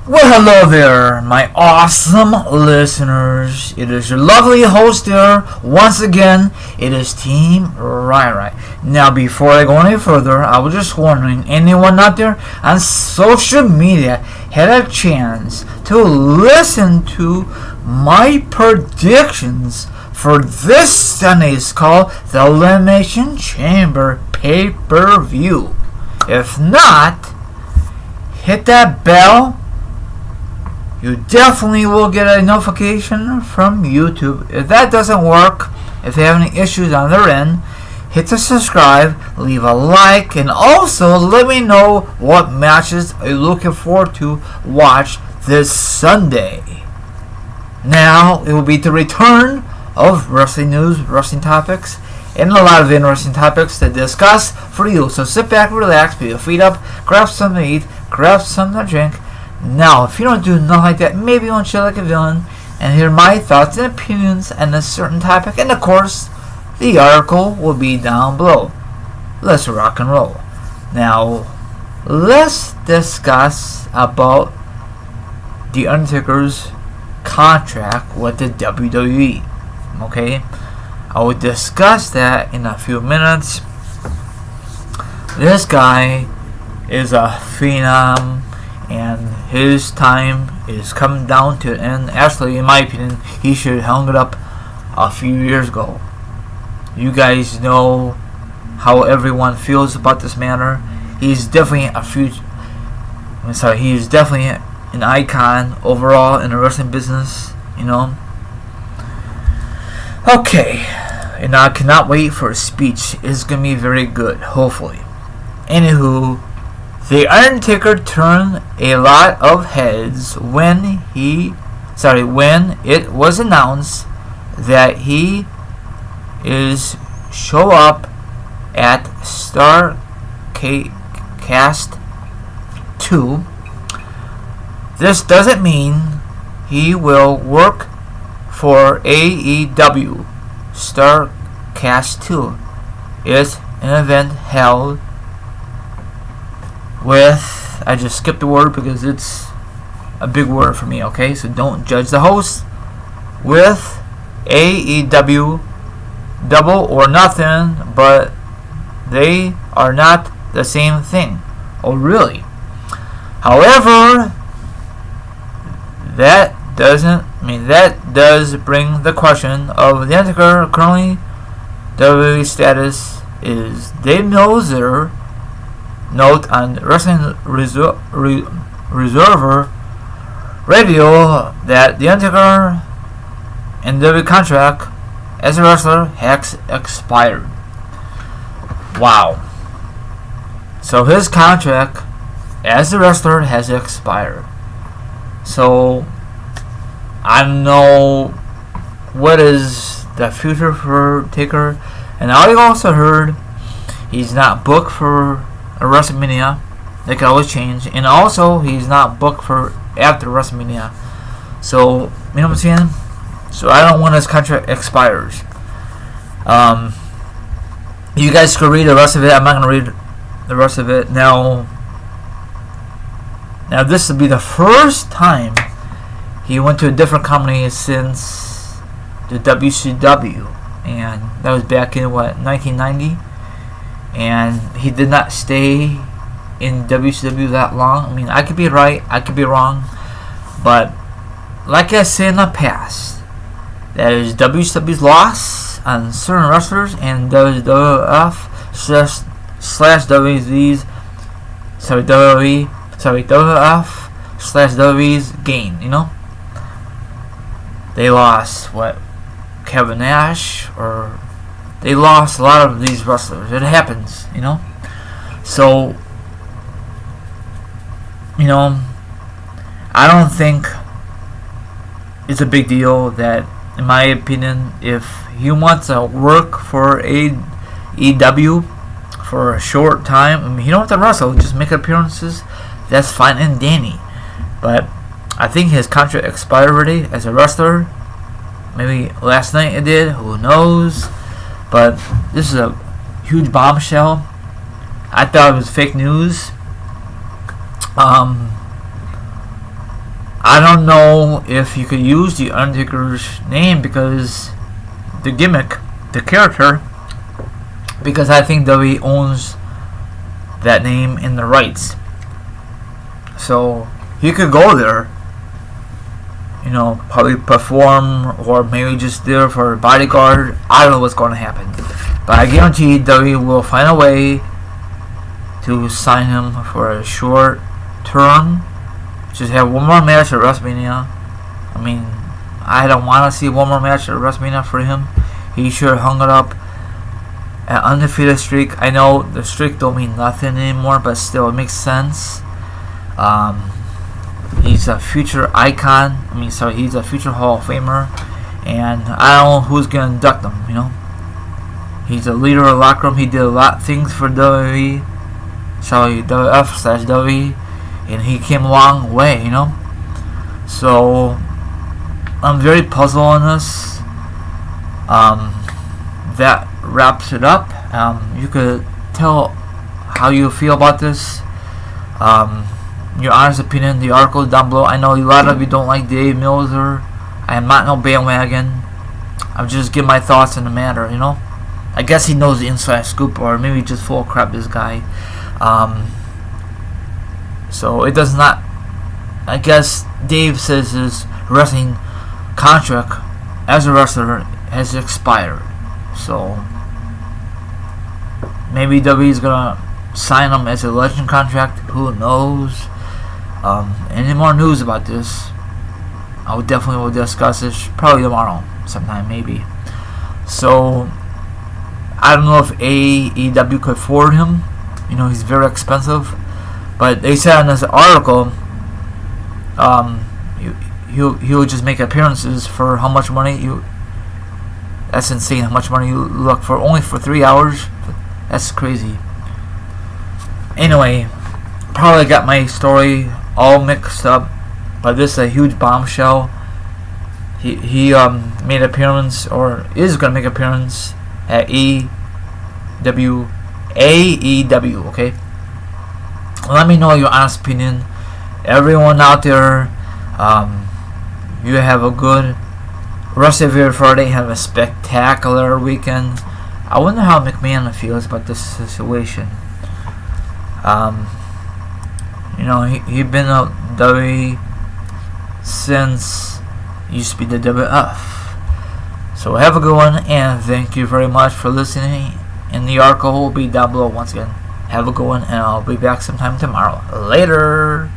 Well, hello there, my awesome listeners. It is your lovely host here. Once again, it is Team Right. Now, before I go any further, I was just wondering, anyone out there on social media had a chance to listen to my predictions for this Sunday's call, the Elimination Chamber pay-per-view? If not, hit that bell. You definitely will get a notification from YouTube. If that doesn't work, if you have any issues on their end, hit the subscribe, leave a like, and also let me know what matches are you looking forward to watch this Sunday. Now, it will be the return of wrestling news, wrestling topics, and a lot of interesting topics to discuss for you. So sit back, relax, put your feet up, grab something to eat, grab something to drink. Now, if you don't do nothing like that, maybe you want to chill like a villain and hear my thoughts and opinions on a certain topic. And of course, the article will be down below. Let's rock and roll. Now, let's discuss about the Undertaker's contract with the WWE. Okay, I will discuss that in a few minutes. This guy is a phenom, and his time is coming down to an end. Actually, in my opinion, he should have hung it up a few years ago. You guys know how everyone feels about this matter. He's definitely he's definitely an icon overall in the wrestling business, you know. Okay, and I cannot wait for his speech. It's gonna be very good, hopefully. Anywho, the Undertaker turned a lot of heads when it was announced that he is show up at Starrcast II. This doesn't mean he will work for AEW. Starrcast II is an event held with, I just skipped the word because it's a big word for me, okay? So don't judge the host. With AEW, double or nothing, but they are not the same thing. Oh, really? However, that does bring the question of the Undertaker currently WWE status. Is Dave Meltzer note on Wrestling Reserver Radio that the Undertaker and WWE contract as a wrestler has expired. Wow. So his contract as a wrestler has expired. So I don't know what is the future for Taker. And I also heard he's not booked for a WrestleMania. They can always change. And also, he's not booked for after WrestleMania. So, you know what I'm saying? So, I don't want his contract expires. You guys can read the rest of it. I'm not going to read the rest of it. Now, this will be the first time he went to a different company since the WCW. And that was back in, 1990? And he did not stay in WCW that long. I mean, I could be right, I could be wrong, but like I said in the past, that is WCW's loss on certain wrestlers, and WWF WWF / WWE's gain. You know, they lost Kevin Nash, or they lost a lot of these wrestlers. It happens, you know. So, you know, I don't think it's a big deal that, in my opinion, if he wants to work for AEW for a short time, I mean, he don't have to wrestle, just make appearances. That's fine and dandy. But I think his contract expired already as a wrestler. Maybe last night it did. Who knows? But this is a huge bombshell. I thought it was fake news. I don't know if you could use the Undertaker's name because the gimmick, the character, because I think WWE owns that name in the rights. So he could go there, probably perform, or maybe just there for a bodyguard. I don't know what's going to happen, but I guarantee WWE will find a way to sign him for a short term. Just have one more match at WrestleMania. I mean, I don't want to see one more match at WrestleMania for him. He should have hung it up. An undefeated streak. I know the streak don't mean nothing anymore, but still, it makes sense. He's a future icon. He's a future Hall of Famer, and I don't know who's gonna induct him. He's a leader of the locker room. He did a lot of things for WWE, WWF/WWE, and he came a long way. So I'm very puzzled on this. That wraps it up. You could tell how you feel about this. Your honest opinion, the article down below. I know a lot of you don't like Dave Meltzer. I am not no bandwagon. I'm just giving my thoughts on the matter, I guess he knows the inside scoop, or maybe just full of crap, this guy. So it does not. I guess Dave says his wrestling contract as a wrestler has expired. So maybe WWE is gonna sign him as a legend contract. Who knows? Any more news about this, I would definitely will discuss this probably tomorrow, sometime maybe. So I don't know if AEW could afford him. He's very expensive. But they said in this article, he'll just make appearances for how much money That's insane. How much money you look for only for 3 hours? That's crazy. Anyway, probably got my story all mixed up, but this is a huge bombshell. He made an appearance, or is gonna make an appearance at AEW. Okay. Let me know your honest opinion. Everyone out there, you have a good rest of your Friday. Have a spectacular weekend. I wonder how McMahon feels about this situation. He been a WWE since used to be the WF. So have a good one, and thank you very much for listening. And the article will be down below once again. Have a good one, and I'll be back sometime tomorrow. Later.